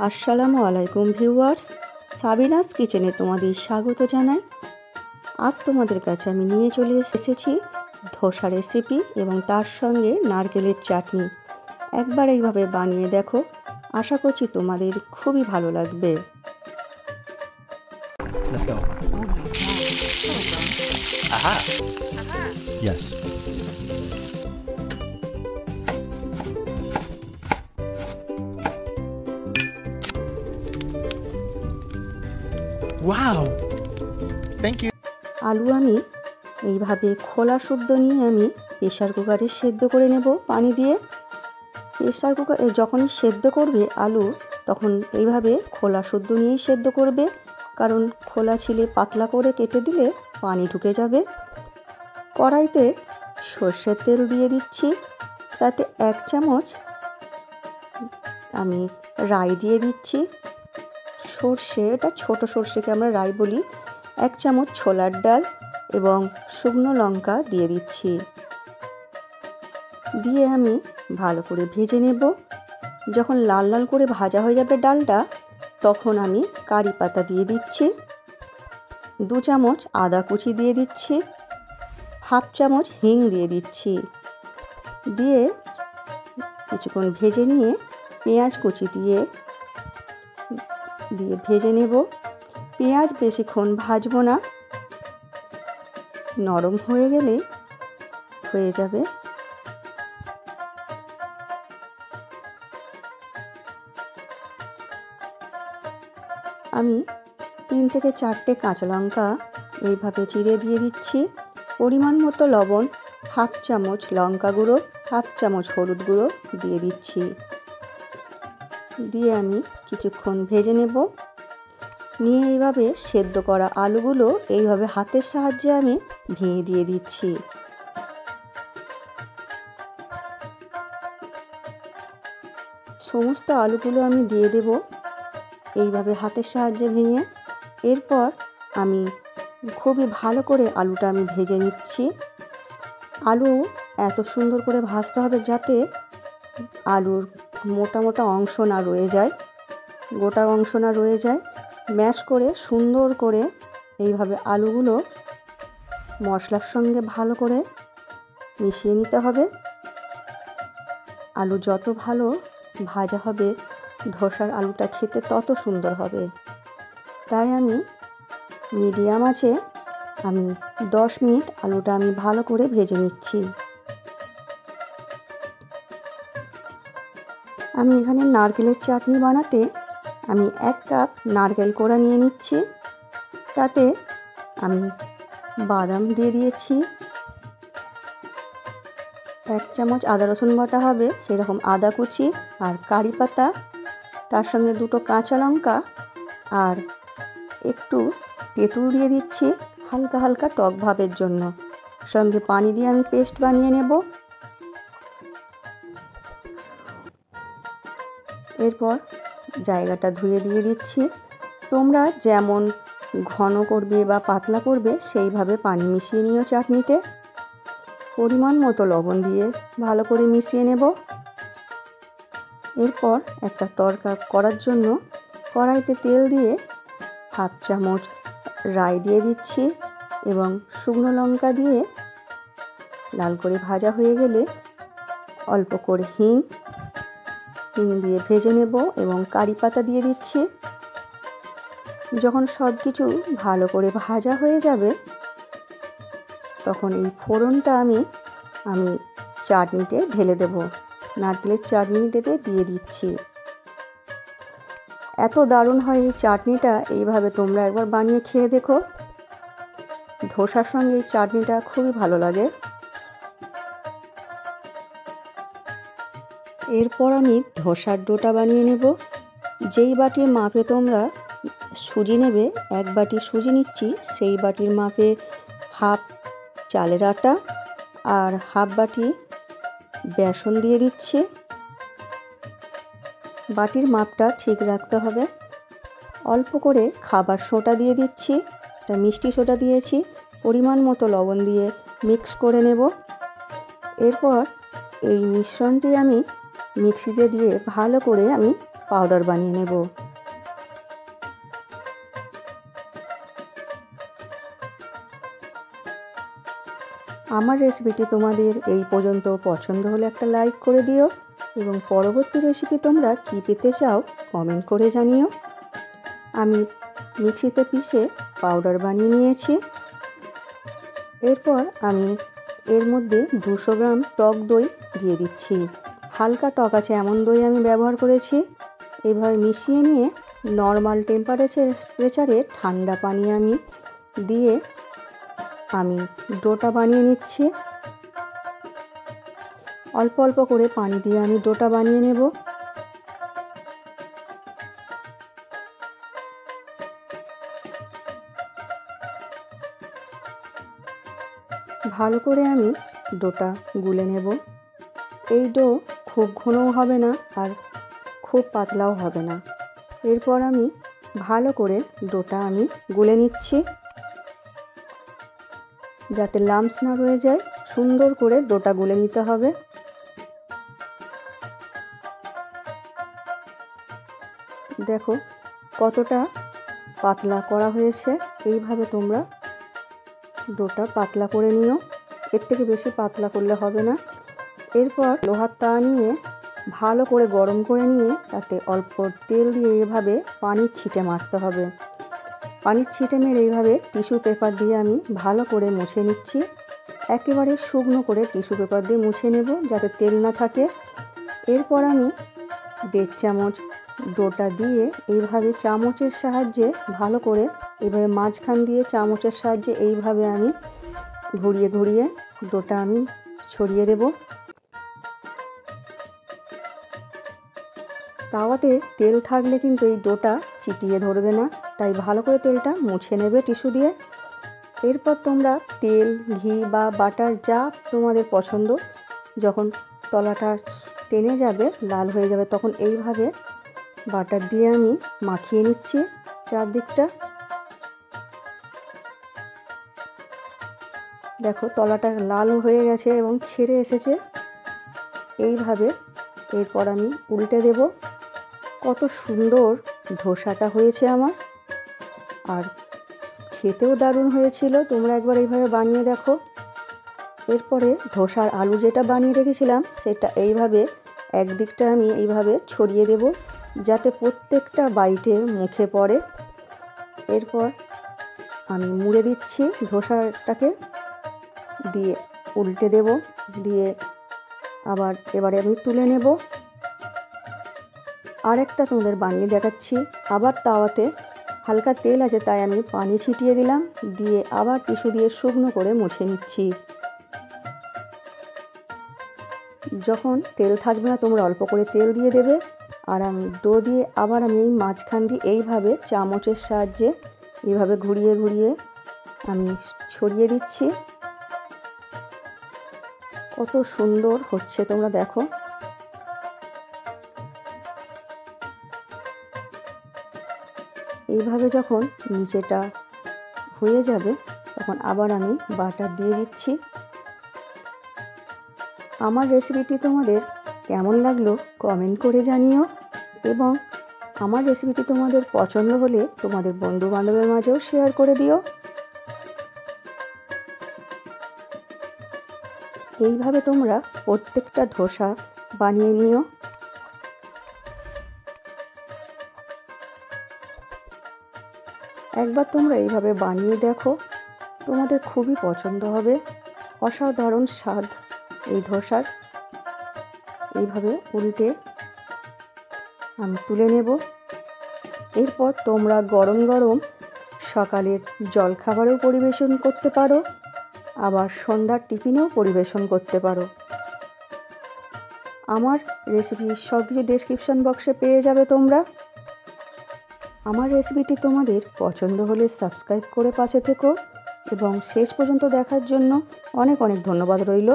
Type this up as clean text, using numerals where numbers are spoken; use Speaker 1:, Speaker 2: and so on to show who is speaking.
Speaker 1: আসসালামু আলাইকুম viewers, Sabinus কিচেনে তোমাদের স্বাগত জানাই। আজ তোমাদের কাছে আমি নিয়ে চলে এসেছি ধোসা রেসিপি এবং তার সঙ্গে নারকেলের চাটনি। একবার এইভাবে বানিয়ে দেখো, আশা করছি তোমাদের খুবই ভালো লাগবে।
Speaker 2: Let's go.
Speaker 3: Oh my God.
Speaker 2: Aha. Yes. Wow. Thank you.
Speaker 1: আলু আমি এইভাবে খোলা শুদ্ধ নিয়ে আমি প্রেসার কুকারে সেদ্ধ করে নেব পানি দিয়ে। প্রেসার কুকারে যখনই সেদ্ধ করবে আলু, তখন এইভাবে খোলা শুদ্ধ নিয়েই সেদ্ধ করবে, কারণ খোলা ছিলে পাতলা করে কেটে দিলে পানি ঢুকে যাবে। কড়াইতে সর্ষের তেল দিয়ে দিচ্ছি, তাতে 1 চামচ আমি রাই দিয়ে দিচ্ছি। সর্ষে, এটা ছোট সর্ষেকে আমরা রাই বলি। 1 চামচ ছোলার ডাল এবং শুকনো লঙ্কা দিয়ে দিচ্ছি। দিয়ে আমি ভালো করে ভেজে নেব। যখন লাল লাল করে ভাজা হয়ে যাবে ডালটা, তখন আমি কারি পাতা দিয়ে দিচ্ছি। 2 চামচ আদা কুচি দিয়ে দিচ্ছি। 1/2 চামচ হিং দিয়ে দিচ্ছি। দিয়ে কিছুক্ষণ ভেজে নিয়ে পেঁয়াজ কুচি দিয়ে ভেজে নেব। পেঁয়াজ বেশিক্ষণ ভাজবো না, নরম হয়ে গেলেই হয়ে যাবে। আমি 3 থেকে 4টে কাঁচা লঙ্কা এইভাবে চিড়ে দিয়ে দিচ্ছি। পরিমাণ মতো লবণ, 1/2 চামচ লঙ্কা গুঁড়ো, 1/2 চামচ হলুদ গুঁড়ো দিয়ে দিচ্ছি। দিয়ে আমি কিছুক্ষণ ভেজে নেব। নিয়ে এইভাবে সেদ্ধ করা আলুগুলো এইভাবে হাতের সাহায্যে আমি ভেঙে দিয়ে দিচ্ছি। সমস্ত আলুগুলো আমি দিয়ে দেব এইভাবে হাতের সাহায্যে ভেঙে। এরপর আমি খুবই ভালো করে আলুটা আমি ভেজে নিচ্ছি। আলু এত সুন্দর করে ভাজতে হবে যাতে আলুর মোটা মোটা অংশ না রয়ে যায়, গোটা অংশ না রয়ে যায়। ম্যাশ করে সুন্দর করে এইভাবে আলুগুলো মশলার সঙ্গে ভালো করে মিশিয়ে নিতে হবে। আলু যত ভালো ভাজা হবে, ধোসার আলুটা খেতে তত সুন্দর হবে। তাই আমি মিডিয়াম আঁচে আমি 10 মিনিট আলুটা আমি ভালো করে ভেজে নিচ্ছি। আমি এখানে নারকেলের চাটনি বানাতে আমি 1 কাপ নারকেল কোড়া নিয়ে নিচ্ছি। তাতে আমি বাদাম দিয়ে দিয়েছি। 1 চামচ আদা রসুন বাটা হবে, সেরকম আদা কুচি আর কারি পাতা, তার সঙ্গে 2টো কাঁচা লঙ্কা আর একটু তেঁতুল দিয়ে দিচ্ছি হালকা হালকা টক ভাবের জন্য। সঙ্গে পানি দিয়ে আমি পেস্ট বানিয়ে নেব। এরপর জায়গাটা ধুয়ে দিয়ে দিচ্ছি। তোমরা যেমন ঘন করবে বা পাতলা করবে সেইভাবে পানি মিশিয়ে নিও চাটনিতে। পরিমাণ মতো লবণ দিয়ে ভালো করে মিশিয়ে নেব। এরপর একটা তড়কা করার জন্য কড়াইতে তেল দিয়ে 1/2 চামচ রাই দিয়ে দিচ্ছি এবং শুকনো লঙ্কা দিয়ে লাল করে ভাজা হয়ে গেলে অল্প করে হিং দিয়ে ভেজে নেব এবং কারি পাতা দিয়ে দিচ্ছি। যখন সব কিছু ভালো করে ভাজা হয়ে যাবে, তখন এই ফোড়নটা আমি চাটনিতে ঢেলে দেব। নারকেলের চাটনিতে দিয়ে দিচ্ছি। এত দারুণ হয় এই চাটনিটা, এইভাবে তোমরা একবার বানিয়ে খেয়ে দেখো। ধোসার সঙ্গে এই চাটনিটা খুবই ভালো লাগে। এরপর আমি ধোসার ডোটা বানিয়ে নেব। যেই বাটির মাপে তোমরা সুজি নেবে, 1 বাটি সুজি নিচ্ছি, সেই বাটির মাপে 1/2 চালের আটা আর 1/2 বাটি বেসন দিয়ে দিচ্ছি। বাটির মাপটা ঠিক রাখতে হবে। অল্প করে খাবার সোডা দিয়ে দিচ্ছি, একটা মিষ্টি সোডা দিয়েছি। পরিমাণ মতো লবণ দিয়ে মিক্স করে নেব। এরপর এই মিশ্রণটি আমি মিক্সিতে দিয়ে ভালো করে আমি পাউডার বানিয়ে নেব। আমার রেসিপিটি তোমাদের এই পর্যন্ত পছন্দ হলে একটা লাইক করে দিও এবং পরবর্তী রেসিপি তোমরা কী পেতে চাও কমেন্ট করে জানিও। আমি মিক্সিতে পিষে পাউডার বানিয়ে নিয়েছি। এরপর আমি এর মধ্যে 200 গ্রাম টক দই দিয়ে দিচ্ছি। হালকা টক আছে এমন দই আমি ব্যবহার করেছি। এইভাবে মিশিয়ে নিয়ে নর্মাল টেম্পারেচারে ঠান্ডা পানি আমি দিয়ে আমি ডোটা বানিয়ে নিচ্ছি। অল্প অল্প করে পানি দিয়ে আমি ডোটা বানিয়ে নেব। ভালো করে আমি ডোটা গুলে নেব। এই ডো খুব ঘনও হবে না আর খুব পাতলাও হবে না। এরপর আমি ভালো করে ডোটা আমি গুলে নিচ্ছি যাতে লাম্পস না রয়ে যায়। সুন্দর করে ডোটা গুলে নিতে হবে। দেখো কতটা পাতলা করা হয়েছে। এইভাবে তোমরা ডোটা পাতলা করে নিও, এর থেকে বেশি পাতলা করলে হবে না। এরপর লোহার তাওয়া নিয়ে ভালো করে গরম করে নিয়ে তাতে অল্প তেল দিয়ে এইভাবে পানির ছিটে মারতে হবে। পানির ছিটে মেরে এইভাবে টিস্যু পেপার দিয়ে আমি ভালো করে মুছে নিচ্ছি। একেবারে শুকনো করে টিস্যু পেপার দিয়ে মুছে নেব যাতে তেল না থাকে। এরপর আমি 1.5 চামচ ডোটা দিয়ে এইভাবে চামচের সাহায্যে ভালো করে এইভাবে মাঝখান দিয়ে চামচের সাহায্যে এইভাবে আমি ঘুরিয়ে ঘুরিয়ে ডোটা আমি ছড়িয়ে দেব। তাওয়াতে তেল থাকলে কিন্তু এই ডোটা চিটিয়ে ধরবে না, তাই ভালো করে তেলটা মুছে নেবে টিস্যু দিয়ে। এরপর তোমরা তেল, ঘি বা বাটার যা তোমাদের পছন্দ, যখন তলাটা টেনে যাবে, লাল হয়ে যাবে, তখন এইভাবে বাটার দিয়ে আমি মাখিয়ে নিচ্ছি চারদিকটা। দেখো তলাটা লাল হয়ে গেছে এবং ছেড়ে এসেছে। এইভাবে এরপর আমি উল্টে দেব। কত সুন্দর ধোসাটা হয়েছে আমার, আর খেতেও দারুণ হয়েছিল। তোমরা একবার এইভাবে বানিয়ে দেখো। এরপরে ধোসার আলু যেটা বানিয়ে রেখেছিলাম সেটা এইভাবে একদিকটা আমি এইভাবে ছড়িয়ে দেব যাতে প্রত্যেকটা বাইটে মুখে পড়ে। এরপর আমি মুড়ে দিচ্ছি ধোসাটাকে, দিয়ে উল্টে দেব, দিয়ে আবার এবারে আমি তুলে নেব। আরেকটা তোমাদের বানিয়ে দেখাচ্ছি। আবার তাওয়াতে হালকা তেল আছে তাই আমি পানি ছিটিয়ে দিলাম, দিয়ে আবার টিস্যু দিয়ে শুকনো করে মুছে নিচ্ছি। যখন তেল থাকবে না তোমরা অল্প করে তেল দিয়ে দেবে। আর আমি ডো দিয়ে আবার আমি এই মাঝখান দিয়ে এইভাবে চামচের সাহায্যে এইভাবে ঘুরিয়ে ঘুরিয়ে আমি ছড়িয়ে দিচ্ছি। কত সুন্দর হচ্ছে তোমরা দেখো। এইভাবে যখন নিচেটা হয়ে যাবে তখন আবার আমি বাটার দিয়ে দিচ্ছি। আমার রেসিপিটি তোমাদের কেমন লাগলো কমেন্ট করে জানিও, এবং আমার রেসিপিটি তোমাদের পছন্দ হলে তোমাদের বন্ধু বান্ধবের মাঝেও শেয়ার করে দিও। এইভাবে তোমরা প্রত্যেকটা ধোসা বানিয়ে নিও। একবার তোমরা এইভাবে বানিয়ে দেখো, তোমাদের খুবই পছন্দ হবে। অসাধারণ স্বাদ এই ধোসার। এইভাবে উল্টে আমি তুলে নেব। এরপর তোমরা গরম গরম সকালের জলখাবারেও পরিবেশন করতে পারো, আবার সন্ধ্যার টিফিনেও পরিবেশন করতে পারো। আমার রেসিপি সব কিছু ডেসক্রিপশন বক্সে পেয়ে যাবে তোমরা। আমার রেসিপিটি তোমাদের পছন্দ হলে সাবস্ক্রাইব করে পাশে থেকো, এবং শেষ পর্যন্ত দেখার জন্য অনেক অনেক ধন্যবাদ রইল।